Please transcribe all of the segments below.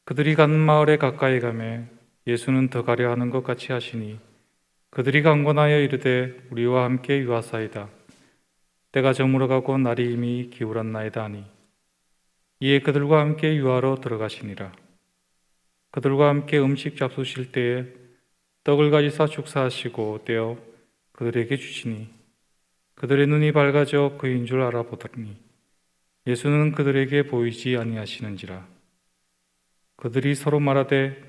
그들이 간 마을에 가까이 가매 예수는 더 가려 하는 것 같이 하시니 그들이 강권하여 이르되 우리와 함께 유하사이다. 때가 저물어가고 날이 이미 기울었나이다 하니 이에 그들과 함께 유하로 들어가시니라. 그들과 함께 음식 잡수실 때에 떡을 가지사 축사하시고 떼어 그들에게 주시니 그들의 눈이 밝아져 그인 줄 알아보더니 예수는 그들에게 보이지 아니하시는지라. 그들이 서로 말하되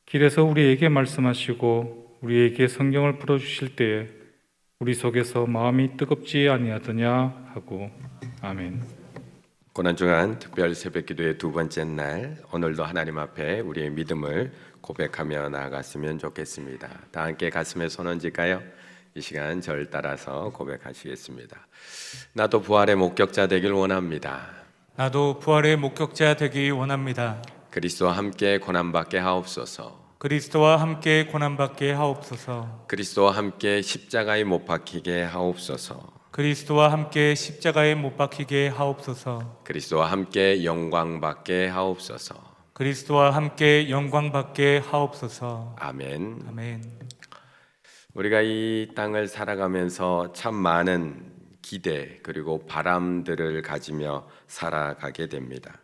길에서 우리에게 말씀하시고 우리에게 성경을 풀어주실 때에 우리 속에서 마음이 뜨겁지 아니하더냐 하고. 아멘. 고난주간 특별 새벽기도의 두 번째 날, 오늘도 하나님 앞에 우리의 믿음을 고백하며 나아갔으면 좋겠습니다. 다 함께 가슴에 손 얹을까요? 이 시간 절 따라서 고백하시겠습니다. 나도 부활의 목격자 되길 원합니다. 나도 부활의 목격자 되기 원합니다. 그리스도와 함께 고난받게 하옵소서. 그리스도와 함께 고난받게 하옵소서. 그리스도와 함께 십자가에 못 박히게 하옵소서. 그리스도와 함께 십자가에 못 박히게 하옵소서. 그리스도와 함께 영광 받게 하옵소서. 그리스도와 함께 영광 받게 하옵소서. 아멘. 아멘. 우리가 이 땅을 살아가면서 참 많은 기대 그리고 바람들을 가지며 살아가게 됩니다.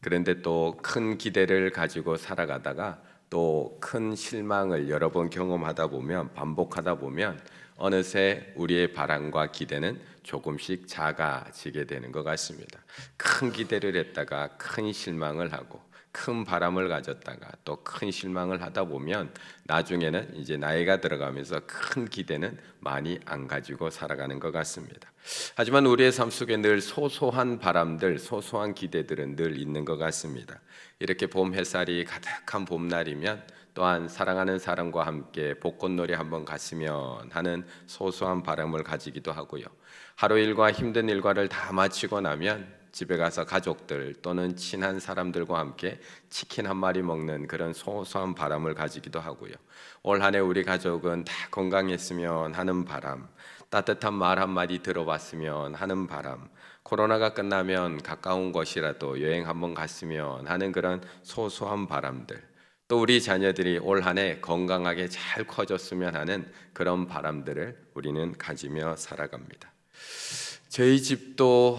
그런데 또 큰 기대를 가지고 살아가다가 또 큰 실망을 여러 번 경험하다 보면, 반복하다 보면 어느새 우리의 바람과 기대는 조금씩 작아지게 되는 것 같습니다. 큰 기대를 했다가 큰 실망을 하고, 큰 바람을 가졌다가 또 큰 실망을 하다 보면 나중에는 이제 나이가 들어가면서 큰 기대는 많이 안 가지고 살아가는 것 같습니다. 하지만 우리의 삶 속에 늘 소소한 바람들, 소소한 기대들은 늘 있는 것 같습니다. 이렇게 봄 햇살이 가득한 봄날이면 또한 사랑하는 사람과 함께 벚꽃놀이 한번 갔으면 하는 소소한 바람을 가지기도 하고요. 하루 일과 힘든 일과를 다 마치고 나면 집에 가서 가족들 또는 친한 사람들과 함께 치킨 한 마리 먹는 그런 소소한 바람을 가지기도 하고요. 올 한 해 우리 가족은 다 건강했으면 하는 바람, 따뜻한 말 한마디 들어봤으면 하는 바람, 코로나가 끝나면 가까운 곳이라도 여행 한번 갔으면 하는 그런 소소한 바람들, 또 우리 자녀들이 올 한 해 건강하게 잘 커졌으면 하는 그런 바람들을 우리는 가지며 살아갑니다. 저희 집도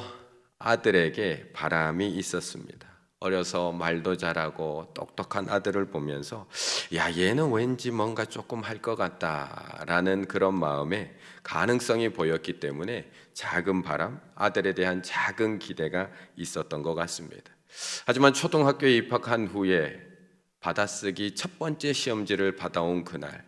아들에게 바람이 있었습니다. 어려서 말도 잘하고 똑똑한 아들을 보면서 야, 얘는 왠지 뭔가 조금 할 것 같다라는 그런 마음에 가능성이 보였기 때문에 작은 바람, 아들에 대한 작은 기대가 있었던 것 같습니다. 하지만 초등학교에 입학한 후에 받아쓰기 첫 번째 시험지를 받아온 그날,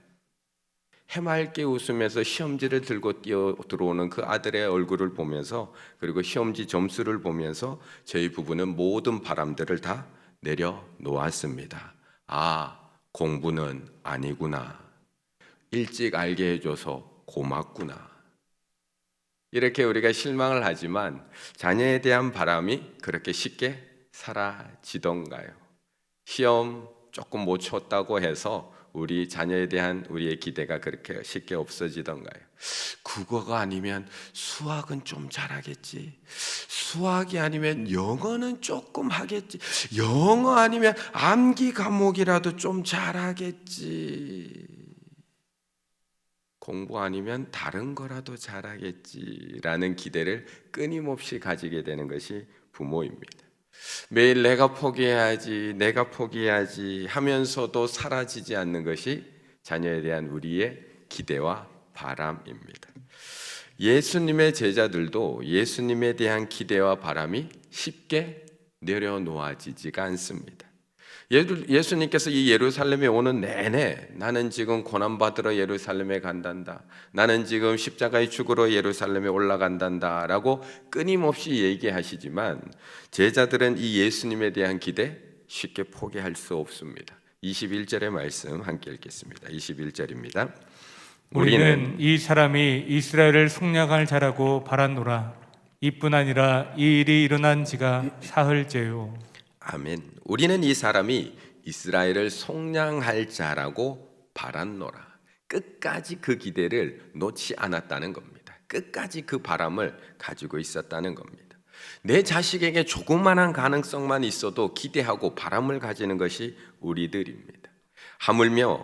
해맑게 웃으면서 시험지를 들고 뛰어 들어오는 그 아들의 얼굴을 보면서, 그리고 시험지 점수를 보면서 저희 부부는 모든 바람들을 다 내려놓았습니다. 아, 공부는 아니구나. 일찍 알게 해줘서 고맙구나. 이렇게 우리가 실망을 하지만 자녀에 대한 바람이 그렇게 쉽게 사라지던가요? 시험 조금 못 쳤다고 해서 우리 자녀에 대한 우리의 기대가 그렇게 쉽게 없어지던가요? 국어가 아니면 수학은 좀 잘하겠지. 수학이 아니면 영어는 조금 하겠지. 영어 아니면 암기 과목이라도 좀 잘하겠지. 공부 아니면 다른 거라도 잘하겠지라는 기대를 끊임없이 가지게 되는 것이 부모입니다. 매일 내가 포기해야지 하면서도 사라지지 않는 것이 자녀에 대한 우리의 기대와 바람입니다. 예수님의 제자들도 예수님에 대한 기대와 바람이 쉽게 내려놓아지지가 않습니다. 예수님께서 이 예루살렘에 오는 내내 나는 지금 고난받으러 예루살렘에 간단다, 나는 지금 십자가에 죽으러 예루살렘에 올라간단다 라고 끊임없이 얘기하시지만 제자들은 이 예수님에 대한 기대 쉽게 포기할 수 없습니다. 21절의 말씀 함께 읽겠습니다. 21절입니다. 우리는 이 사람이 이스라엘을 속량할 자라고 바랐노라. 이뿐 아니라 이 일이 일어난 지가 사흘째요. 아멘. 우리는 이 사람이 이스라엘을 속량할 자라고 바랐노라. 끝까지 그 기대를 놓지 않았다는 겁니다. 끝까지 그 바람을 가지고 있었다는 겁니다. 내 자식에게 조그만한 가능성만 있어도 기대하고 바람을 가지는 것이 우리들입니다. 하물며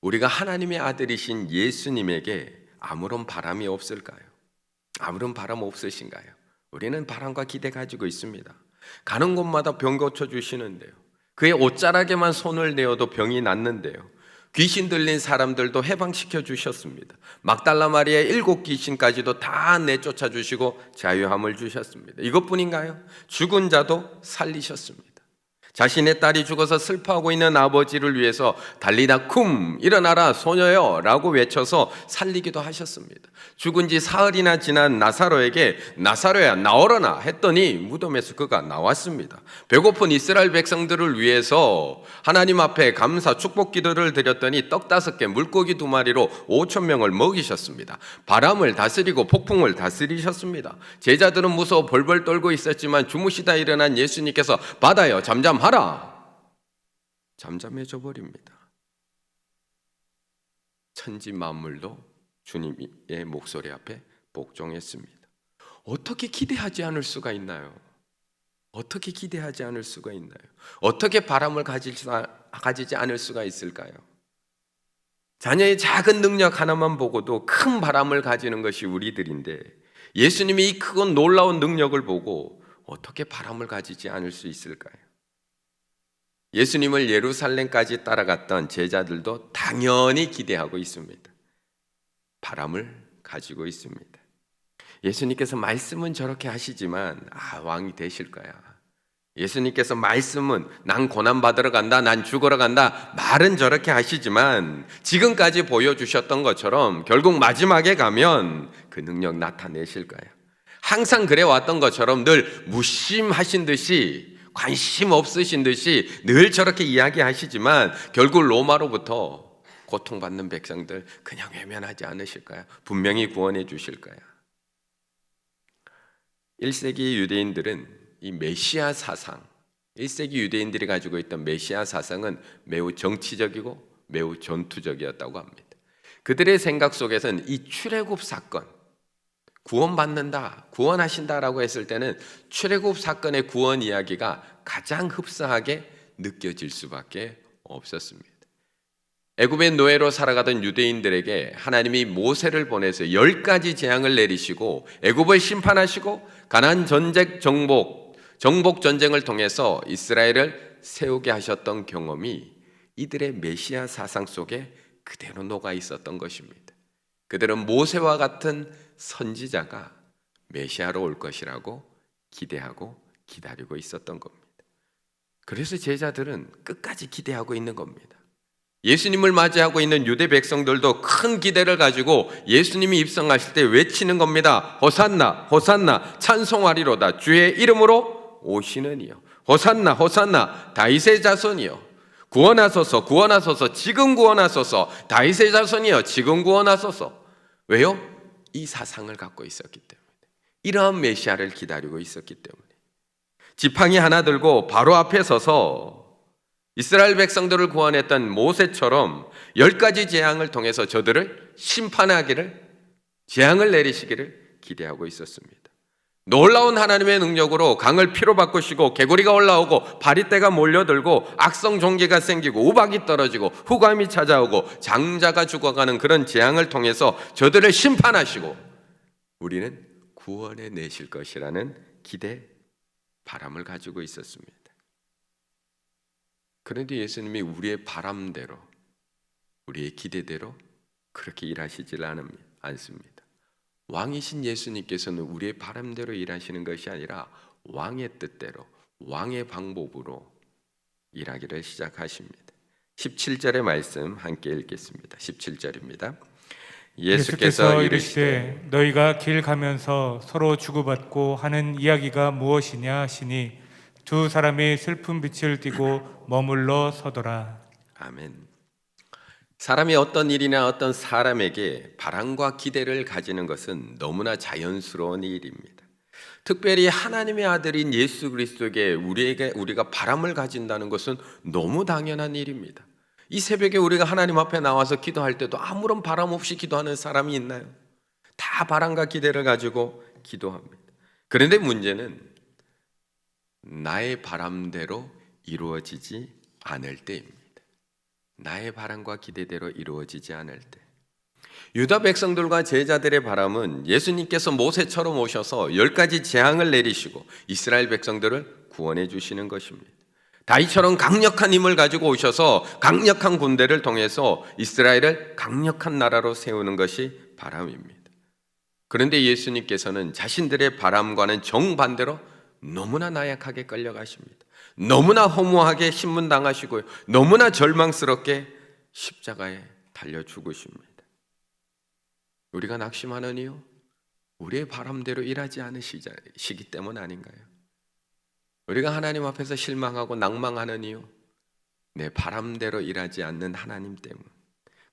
우리가 하나님의 아들이신 예수님에게 아무런 바람이 없을까요? 아무런 바람 없으신가요? 우리는 바람과 기대 가지고 있습니다. 가는 곳마다 병 고쳐주시는데요. 그의 옷자락에만 손을 내어도 병이 낫는데요. 귀신 들린 사람들도 해방시켜 주셨습니다. 막달라 마리아의 7 귀신까지도 다 내쫓아 주시고 자유함을 주셨습니다. 이것뿐인가요? 죽은 자도 살리셨습니다. 자신의 딸이 죽어서 슬퍼하고 있는 아버지를 위해서 달리다 쿰 일어나라 소녀여 라고 외쳐서 살리기도 하셨습니다. 죽은 지 사흘이나 지난 나사로에게 나사로야 나오라나 했더니 무덤에서 그가 나왔습니다. 배고픈 이스라엘 백성들을 위해서 하나님 앞에 감사 축복 기도를 드렸더니 떡 5개 물고기 2마리로 5,000명을 먹이셨습니다. 바람을 다스리고 폭풍을 다스리셨습니다. 제자들은 무서워 벌벌 떨고 있었지만 주무시다 일어난 예수님께서 바다여 잠잠하라 잠잠해져 버립니다. 천지 만물도 주님의 목소리 앞에 복종했습니다. 어떻게 기대하지 않을 수가 있나요? 어떻게 기대하지 않을 수가 있나요? 어떻게 바람을 가지지 않을 수가 있을까요? 자녀의 작은 능력 하나만 보고도 큰 바람을 가지는 것이 우리들인데 예수님이 이 크고 놀라운 능력을 보고 어떻게 바람을 가지지 않을 수 있을까요? 예수님을 예루살렘까지 따라갔던 제자들도 당연히 기대하고 있습니다. 바람을 가지고 있습니다. 예수님께서 말씀은 저렇게 하시지만 왕이 되실 거야. 예수님께서 말씀은 난 고난받으러 간다, 난 죽으러 간다 말은 저렇게 하시지만 지금까지 보여주셨던 것처럼 결국 마지막에 가면 그 능력 나타내실 거예요. 항상 그래왔던 것처럼 늘 무심하신 듯이 관심 없으신 듯이 늘 저렇게 이야기하시지만 결국 로마로부터 고통받는 백성들 그냥 외면하지 않으실까요? 분명히 구원해 주실 거예요. 1세기 유대인들은 이 메시아 사상, 1세기 유대인들이 가지고 있던 메시아 사상은 매우 정치적이고 매우 전투적이었다고 합니다. 그들의 생각 속에서는 이 출애굽 사건, 구원받는다, 구원하신다라고 했을 때는 출애굽 사건의 구원 이야기가 가장 흡사하게 느껴질 수밖에 없었습니다. 애굽의 노예로 살아가던 유대인들에게 하나님이 모세를 보내서 10가지 재앙을 내리시고 애굽을 심판하시고 가나안 정복 전쟁을 통해서 이스라엘을 세우게 하셨던 경험이 이들의 메시아 사상 속에 그대로 녹아 있었던 것입니다. 그들은 모세와 같은 선지자가 메시아로 올 것이라고 기대하고 기다리고 있었던 겁니다. 그래서 제자들은 끝까지 기대하고 있는 겁니다. 예수님을 맞이하고 있는 유대 백성들도 큰 기대를 가지고 예수님이 입성하실 때 외치는 겁니다. 호산나 호산나 찬송하리로다 주의 이름으로 오시는 이요 호산나 호산나 다윗의 자손이요 구원하소서 구원하소서 지금 구원하소서 다윗의 자손이요 지금 구원하소서. 왜요? 이 사상을 갖고 있었기 때문에, 이러한 메시아를 기다리고 있었기 때문에 지팡이 하나 들고 바로 앞에 서서 이스라엘 백성들을 구원했던 모세처럼 10가지 재앙을 통해서 저들을 심판하기를, 재앙을 내리시기를 기대하고 있었습니다. 놀라운 하나님의 능력으로 강을 피로 바꾸시고 개구리가 올라오고 바리떼가 몰려들고 악성 종기가 생기고 우박이 떨어지고 후감이 찾아오고 장자가 죽어가는 그런 재앙을 통해서 저들을 심판하시고 우리는 구원해 내실 것이라는 기대, 바람을 가지고 있었습니다. 그런데 예수님이 우리의 바람대로, 우리의 기대대로 그렇게 일하시질 않습니다. 왕이신 예수님께서는 우리의 바람대로 일하시는 것이 아니라 왕의 뜻대로, 왕의 방법으로 일하기를 시작하십니다. 17절의 말씀 함께 읽겠습니다. 17절입니다. 예수께서 이르시되 너희가 길 가면서 서로 주고받고 하는 이야기가 무엇이냐 하시니 두 사람이 슬픈 빛을 띠고 머물러 서더라. 아멘. 사람이 어떤 일이나 어떤 사람에게 바람과 기대를 가지는 것은 너무나 자연스러운 일입니다. 특별히 하나님의 아들인 예수 그리스도에게 우리가 바람을 가진다는 것은 너무 당연한 일입니다. 이 새벽에 우리가 하나님 앞에 나와서 기도할 때도 아무런 바람 없이 기도하는 사람이 있나요? 다 바람과 기대를 가지고 기도합니다. 그런데 문제는 나의 바람대로 이루어지지 않을 때입니다. 나의 바람과 기대대로 이루어지지 않을 때. 유다 백성들과 제자들의 바람은 예수님께서 모세처럼 오셔서 10가지 재앙을 내리시고 이스라엘 백성들을 구원해 주시는 것입니다. 다윗처럼 강력한 힘을 가지고 오셔서 강력한 군대를 통해서 이스라엘을 강력한 나라로 세우는 것이 바람입니다. 그런데 예수님께서는 자신들의 바람과는 정반대로 너무나 나약하게 끌려가십니다. 너무나 허무하게 신문당하시고요. 너무나 절망스럽게 십자가에 달려 죽으십니다. 우리가 낙심하는 이유, 우리의 바람대로 일하지 않으시기 때문 아닌가요? 우리가 하나님 앞에서 실망하고 낭망하는 이유, 내 바람대로 일하지 않는 하나님 때문.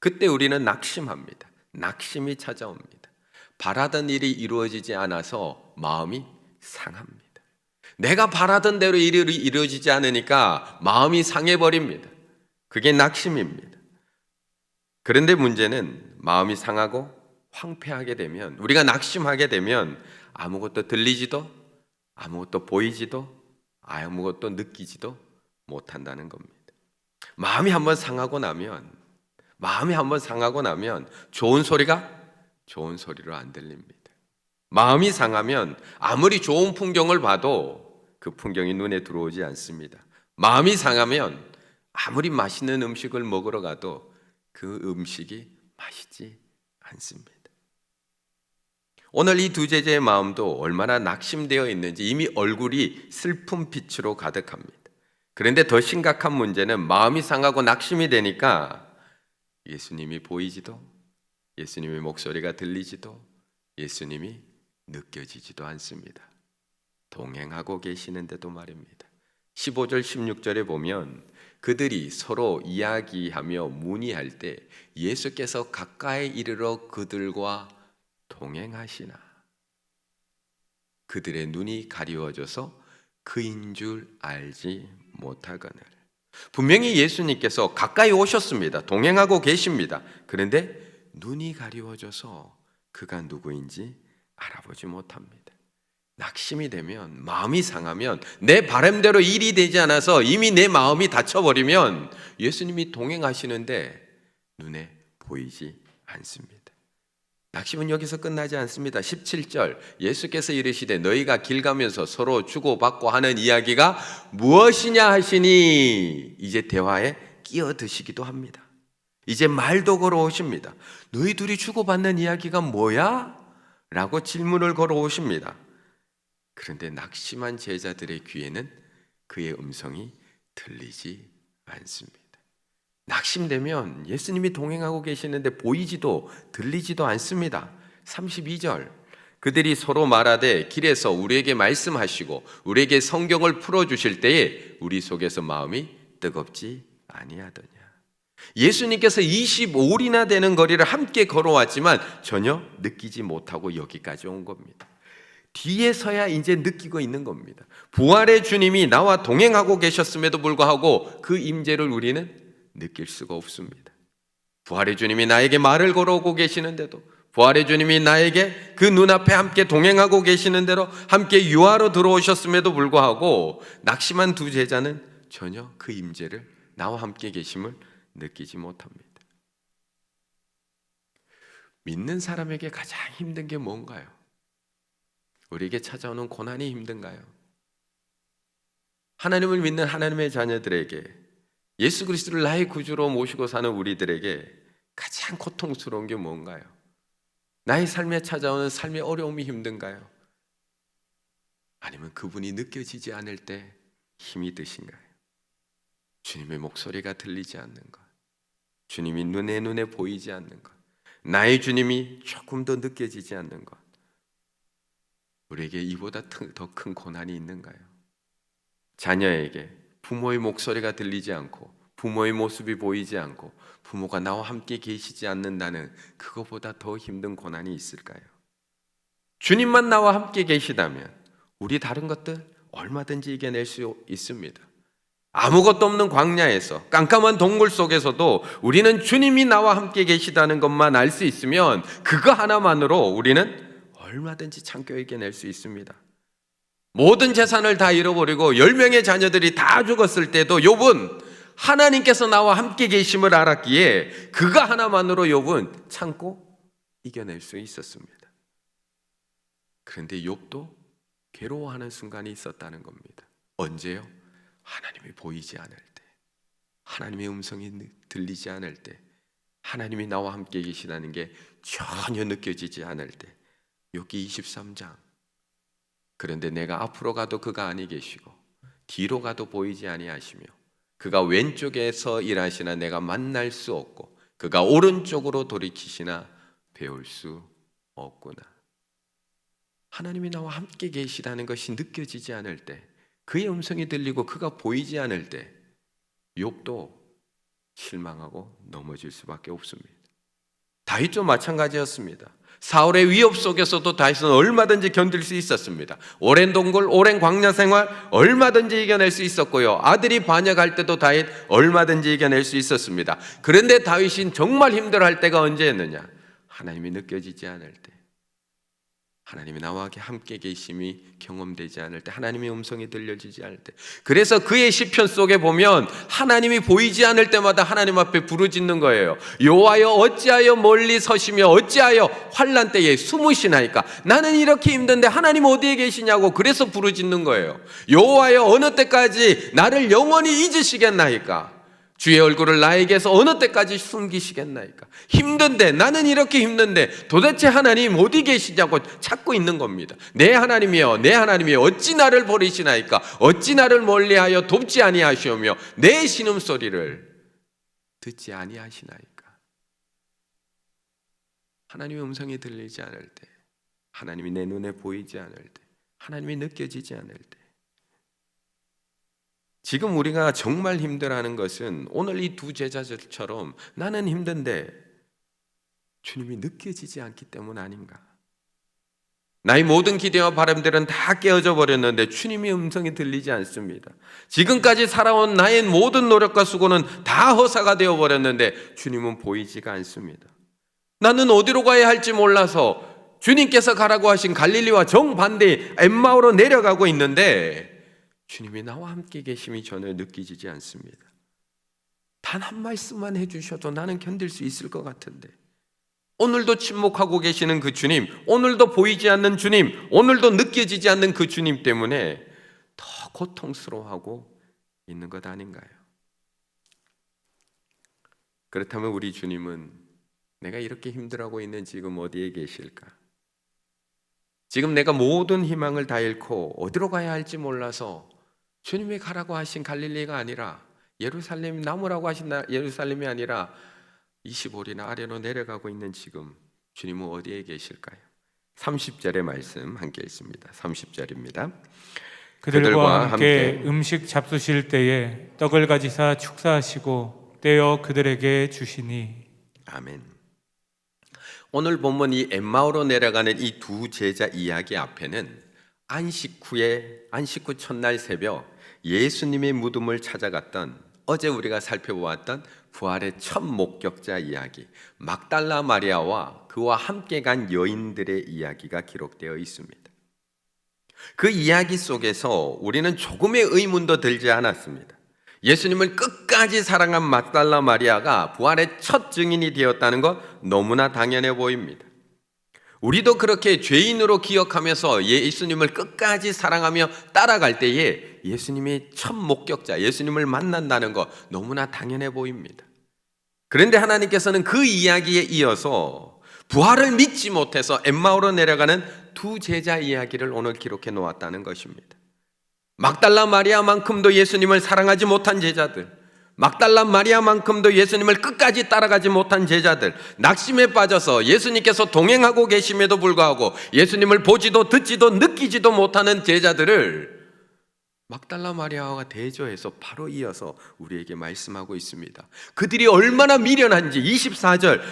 그때 우리는 낙심합니다. 낙심이 찾아옵니다. 바라던 일이 이루어지지 않아서 마음이 상합니다. 내가 바라던 대로 일이 이루어지지 않으니까 마음이 상해버립니다. 그게 낙심입니다. 그런데 문제는 마음이 상하고 황폐하게 되면, 우리가 낙심하게 되면 아무것도 들리지도 아무것도 보이지도 아무것도 느끼지도 못한다는 겁니다. 마음이 한번 상하고 나면 좋은 소리가 좋은 소리로 안 들립니다. 마음이 상하면 아무리 좋은 풍경을 봐도 그 풍경이 눈에 들어오지 않습니다. 마음이 상하면 아무리 맛있는 음식을 먹으러 가도 그 음식이 맛있지 않습니다. 오늘 이 두 제자의 마음도 얼마나 낙심되어 있는지 이미 얼굴이 슬픈 빛으로 가득합니다. 그런데 더 심각한 문제는 마음이 상하고 낙심이 되니까 예수님이 보이지도, 예수님의 목소리가 들리지도, 예수님이 느껴지지도 않습니다. 동행하고 계시는데도 말입니다. 15절 16절에 보면 그들이 서로 이야기하며 문의할 때 예수께서 가까이 이르러 그들과 동행하시나. 그들의 눈이 가리워져서 그인 줄 알지 못하거늘. 분명히 예수님께서 가까이 오셨습니다. 동행하고 계십니다. 그런데 눈이 가리워져서 그가 누구인지 알아보지 못합니다. 낙심이 되면, 마음이 상하면, 내 바람대로 일이 되지 않아서 이미 내 마음이 닫혀버리면 예수님이 동행하시는데 눈에 보이지 않습니다. 낙심은 여기서 끝나지 않습니다. 17절 예수께서 이르시되 너희가 길 가면서 서로 주고받고 하는 이야기가 무엇이냐 하시니 이제 대화에 끼어드시기도 합니다. 이제 말도 걸어오십니다. 너희 둘이 주고받는 이야기가 뭐야? 라고 질문을 걸어오십니다. 그런데 낙심한 제자들의 귀에는 그의 음성이 들리지 않습니다. 낙심되면 예수님이 동행하고 계시는데 보이지도 들리지도 않습니다. 32절 그들이 서로 말하되 길에서 우리에게 말씀하시고 우리에게 성경을 풀어주실 때에 우리 속에서 마음이 뜨겁지 아니하더냐. 예수님께서 25일이나 되는 거리를 함께 걸어왔지만 전혀 느끼지 못하고 여기까지 온 겁니다. 뒤에서야 이제 느끼고 있는 겁니다. 부활의 주님이 나와 동행하고 계셨음에도 불구하고 그 임재를 우리는 느낄 수가 없습니다. 부활의 주님이 나에게 말을 걸어오고 계시는데도, 부활의 주님이 나에게 그 눈앞에 함께 동행하고 계시는 대로 함께 유하로 들어오셨음에도 불구하고 낙심한 두 제자는 전혀 그 임재를, 나와 함께 계심을 느끼지 못합니다. 믿는 사람에게 가장 힘든 게 뭔가요? 우리에게 찾아오는 고난이 힘든가요? 하나님을 믿는 하나님의 자녀들에게, 예수 그리스도를 나의 구주로 모시고 사는 우리들에게 가장 고통스러운 게 뭔가요? 나의 삶에 찾아오는 삶의 어려움이 힘든가요? 아니면 그분이 느껴지지 않을 때 힘이 드신가요? 주님의 목소리가 들리지 않는 것, 주님이 눈에 보이지 않는 것, 나의 주님이 조금 더 느껴지지 않는 것, 우리에게 이보다 더 큰 고난이 있는가요? 자녀에게 부모의 목소리가 들리지 않고 부모의 모습이 보이지 않고 부모가 나와 함께 계시지 않는다는 그거보다 더 힘든 고난이 있을까요? 주님만 나와 함께 계시다면 우리 다른 것들 얼마든지 이겨낼 수 있습니다. 아무것도 없는 광야에서, 깜깜한 동굴 속에서도 우리는 주님이 나와 함께 계시다는 것만 알 수 있으면 그거 하나만으로 우리는 얼마든지 참고 이겨낼 수 있습니다. 모든 재산을 다 잃어버리고 10명의 자녀들이 다 죽었을 때도 욥은 하나님께서 나와 함께 계심을 알았기에 그가 하나만으로 욥은 참고 이겨낼 수 있었습니다. 그런데 욥도 괴로워하는 순간이 있었다는 겁니다. 언제요? 하나님이 보이지 않을 때, 하나님의 음성이 들리지 않을 때, 하나님이 나와 함께 계시다는 게 전혀 느껴지지 않을 때. 욥기 23장. 그런데 내가 앞으로 가도 그가 아니 계시고 뒤로 가도 보이지 아니하시며 그가 왼쪽에서 일하시나 내가 만날 수 없고 그가 오른쪽으로 돌이키시나 배울 수 없구나. 하나님이 나와 함께 계시다는 것이 느껴지지 않을 때, 그의 음성이 들리고 그가 보이지 않을 때 욥도 실망하고 넘어질 수밖에 없습니다. 다윗도 마찬가지였습니다. 사울의 위협 속에서도 다윗은 얼마든지 견딜 수 있었습니다. 오랜 동굴, 오랜 광야 생활 얼마든지 이겨낼 수 있었고요. 아들이 반역할 때도 다윗 얼마든지 이겨낼 수 있었습니다. 그런데 다윗이 정말 힘들어할 때가 언제였느냐? 하나님이 느껴지지 않을 때, 하나님이 나와 함께 계심이 경험되지 않을 때, 하나님의 음성이 들려지지 않을 때. 그래서 그의 시편 속에 보면 하나님이 보이지 않을 때마다 하나님 앞에 부르짖는 거예요. 여호와여 어찌하여 멀리 서시며 어찌하여 환난 때에 숨으시나이까. 나는 이렇게 힘든데 하나님 어디에 계시냐고. 그래서 부르짖는 거예요. 여호와여 어느 때까지 나를 영원히 잊으시겠나이까. 주의 얼굴을 나에게서 어느 때까지 숨기시겠나이까. 힘든데, 나는 이렇게 힘든데 도대체 하나님 어디 계시냐고 찾고 있는 겁니다. 내 하나님이여, 내 하나님이여 어찌 나를 버리시나이까. 어찌 나를 멀리하여 돕지 아니하시오며 내 신음소리를 듣지 아니하시나이까. 하나님의 음성이 들리지 않을 때, 하나님이 내 눈에 보이지 않을 때, 하나님이 느껴지지 않을 때, 지금 우리가 정말 힘들어하는 것은 오늘 이 두 제자들처럼 나는 힘든데 주님이 느껴지지 않기 때문 아닌가. 나의 모든 기대와 바람들은 다 깨어져 버렸는데 주님의 음성이 들리지 않습니다. 지금까지 살아온 나의 모든 노력과 수고는 다 허사가 되어 버렸는데 주님은 보이지가 않습니다. 나는 어디로 가야 할지 몰라서 주님께서 가라고 하신 갈릴리와 정반대의 엠마오로 내려가고 있는데 주님이 나와 함께 계심이 전혀 느껴지지 않습니다. 단 한 말씀만 해주셔도 나는 견딜 수 있을 것 같은데, 오늘도 침묵하고 계시는 그 주님, 오늘도 보이지 않는 주님, 오늘도 느껴지지 않는 그 주님 때문에 더 고통스러워하고 있는 것 아닌가요? 그렇다면 우리 주님은 내가 이렇게 힘들어하고 있는 지금 어디에 계실까? 지금 내가 모든 희망을 다 잃고 어디로 가야 할지 몰라서 주님이 가라고 하신 갈릴리가 아니라 예루살렘 남으라고 하신 예루살렘이 아니라 25리나 아래로 내려가고 있는 지금 주님은 어디에 계실까요? 30절의 말씀 함께 읽습니다. 30절입니다. 그들과 함께 음식 잡수실 때에 떡을 가지사 축사하시고 떼어 그들에게 주시니. 아멘. 오늘 본문 이 엠마오로 내려가는 이 두 제자 이야기 앞에는 안식 후 첫날 새벽 예수님의 무덤을 찾아갔던, 어제 우리가 살펴보았던 부활의 첫 목격자 이야기, 막달라 마리아와 그와 함께 간 여인들의 이야기가 기록되어 있습니다. 그 이야기 속에서 우리는 조금의 의문도 들지 않았습니다. 예수님을 끝까지 사랑한 막달라 마리아가 부활의 첫 증인이 되었다는 것 너무나 당연해 보입니다. 우리도 그렇게 죄인으로 기억하면서 예수님을 끝까지 사랑하며 따라갈 때에 예수님이 첫 목격자, 예수님을 만난다는 것 너무나 당연해 보입니다. 그런데 하나님께서는 그 이야기에 이어서 부활을 믿지 못해서 엠마오로 내려가는 두 제자 이야기를 오늘 기록해 놓았다는 것입니다. 막달라 마리아만큼도 예수님을 사랑하지 못한 제자들, 막달라 마리아만큼도 예수님을 끝까지 따라가지 못한 제자들, 낙심에 빠져서 예수님께서 동행하고 계심에도 불구하고 예수님을 보지도 듣지도 느끼지도 못하는 제자들을 막달라 마리아와 대조해서 바로 이어서 우리에게 말씀하고 있습니다. 그들이 얼마나 미련한지 24절,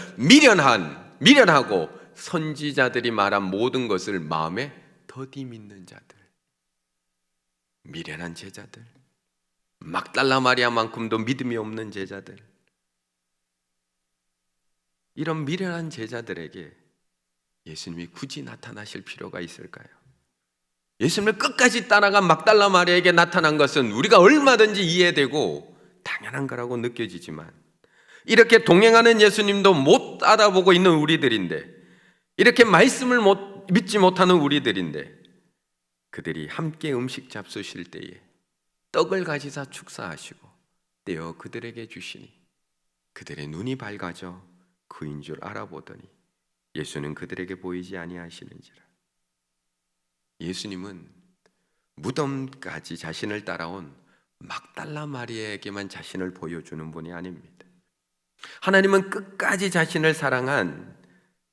미련하고 선지자들이 말한 모든 것을 마음에 더디 믿는 자들, 미련한 제자들, 막달라 마리아만큼도 믿음이 없는 제자들, 이런 미련한 제자들에게 예수님이 굳이 나타나실 필요가 있을까요? 예수님을 끝까지 따라간 막달라 마리아에게 나타난 것은 우리가 얼마든지 이해되고 당연한 거라고 느껴지지만, 이렇게 동행하는 예수님도 못 알아보고 있는 우리들인데, 이렇게 말씀을 믿지 못하는 우리들인데, 그들이 함께 음식 잡수실 때에 떡을 가지사 축사하시고 떼어 그들에게 주시니 그들의 눈이 밝아져 그인 줄 알아보더니 예수는 그들에게 보이지 아니하시는지라. 예수님은 무덤까지 자신을 따라온 막달라 마리아에게만 자신을 보여주는 분이 아닙니다. 하나님은 끝까지 자신을 사랑한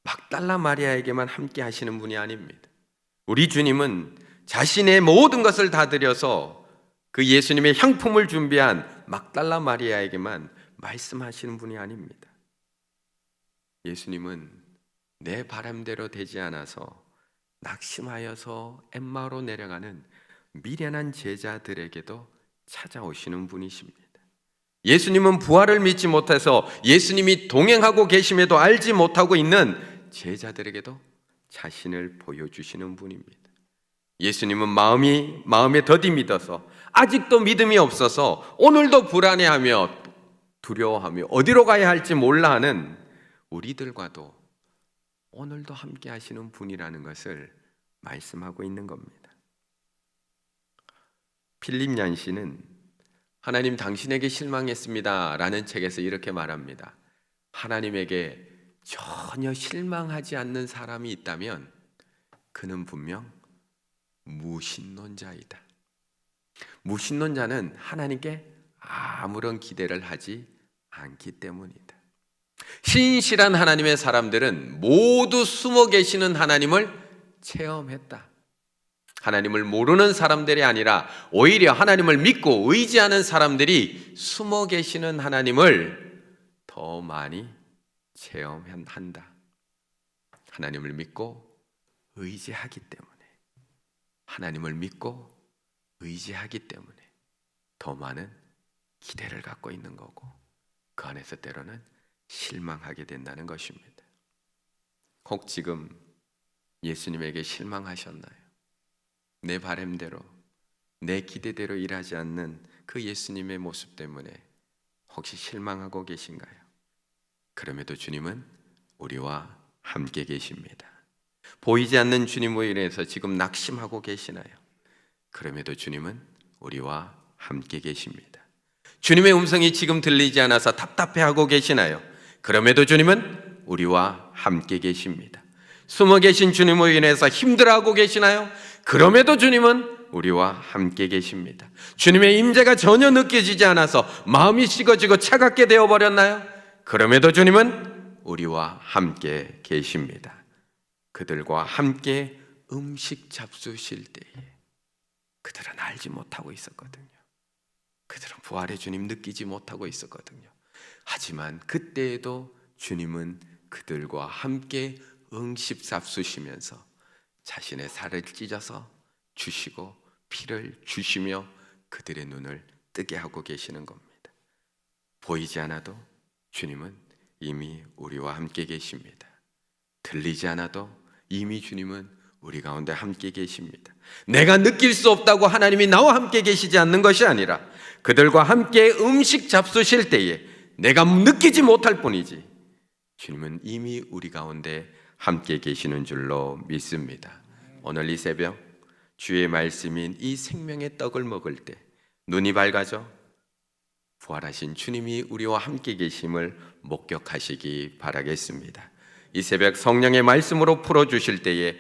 막달라 마리아에게만 함께 하시는 분이 아닙니다. 우리 주님은 자신의 모든 것을 다 드려서 그 예수님의 향품을 준비한 막달라 마리아에게만 말씀하시는 분이 아닙니다. 예수님은 내 바람대로 되지 않아서 낙심하여서 엠마오로 내려가는 미련한 제자들에게도 찾아오시는 분이십니다. 예수님은 부활을 믿지 못해서 예수님이 동행하고 계심에도 알지 못하고 있는 제자들에게도 자신을 보여주시는 분입니다. 예수님은 마음에 더디 믿어서 아직도 믿음이 없어서 오늘도 불안해하며 두려워하며 어디로 가야 할지 몰라 하는 우리들과도 오늘도 함께 하시는 분이라는 것을 말씀하고 있는 겁니다. 필립 얀시는 하나님 당신에게 실망했습니다 라는 책에서 이렇게 말합니다. 하나님에게 전혀 실망하지 않는 사람이 있다면 그는 분명 무신론자이다. 무신론자는 하나님께 아무런 기대를 하지 않기 때문이다. 신실한 하나님의 사람들은 모두 숨어 계시는 하나님을 체험했다. 하나님을 모르는 사람들이 아니라 오히려 하나님을 믿고 의지하는 사람들이 숨어 계시는 하나님을 더 많이 체험한다. 하나님을 믿고 의지하기 때문에, 하나님을 믿고 의지하기 때문에 더 많은 기대를 갖고 있는 거고, 그 안에서 때로는 실망하게 된다는 것입니다. 혹 지금 예수님에게 실망하셨나요? 내 바람대로, 내 기대대로 일하지 않는 그 예수님의 모습 때문에 혹시 실망하고 계신가요? 그럼에도 주님은 우리와 함께 계십니다. 보이지 않는 주님으로 인해서 지금 낙심하고 계시나요? 그럼에도 주님은 우리와 함께 계십니다. 주님의 음성이 지금 들리지 않아서 답답해하고 계시나요? 그럼에도 주님은 우리와 함께 계십니다. 숨어 계신 주님으로 인해서 힘들어하고 계시나요? 그럼에도 주님은 우리와 함께 계십니다. 주님의 임재가 전혀 느껴지지 않아서 마음이 식어지고 차갑게 되어버렸나요? 그럼에도 주님은 우리와 함께 계십니다. 그들과 함께 음식 잡수실 때에 그들은 알지 못하고 있었거든요. 그들은 부활의 주님 느끼지 못하고 있었거든요. 하지만 그때에도 주님은 그들과 함께 음식 잡수시면서 자신의 살을 찢어서 주시고 피를 주시며 그들의 눈을 뜨게 하고 계시는 겁니다. 보이지 않아도 주님은 이미 우리와 함께 계십니다. 들리지 않아도 이미 주님은 우리 가운데 함께 계십니다. 내가 느낄 수 없다고 하나님이 나와 함께 계시지 않는 것이 아니라 그들과 함께 음식 잡수실 때에 내가 느끼지 못할 뿐이지 주님은 이미 우리 가운데 함께 계시는 줄로 믿습니다. 오늘 이 새벽 주의 말씀인 이 생명의 떡을 먹을 때 눈이 밝아져 부활하신 주님이 우리와 함께 계심을 목격하시기 바라겠습니다. 이 새벽 성령의 말씀으로 풀어주실 때에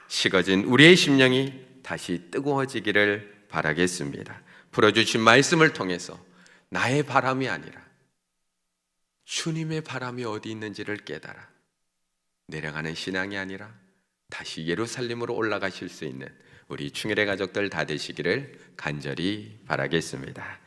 식어진 우리의 심령이 다시 뜨거워지기를 바라겠습니다. 풀어주신 말씀을 통해서 나의 바람이 아니라 주님의 바람이 어디 있는지를 깨달아 내려가는 신앙이 아니라 다시 예루살렘으로 올라가실 수 있는 우리 충일의 가족들 다 되시기를 간절히 바라겠습니다.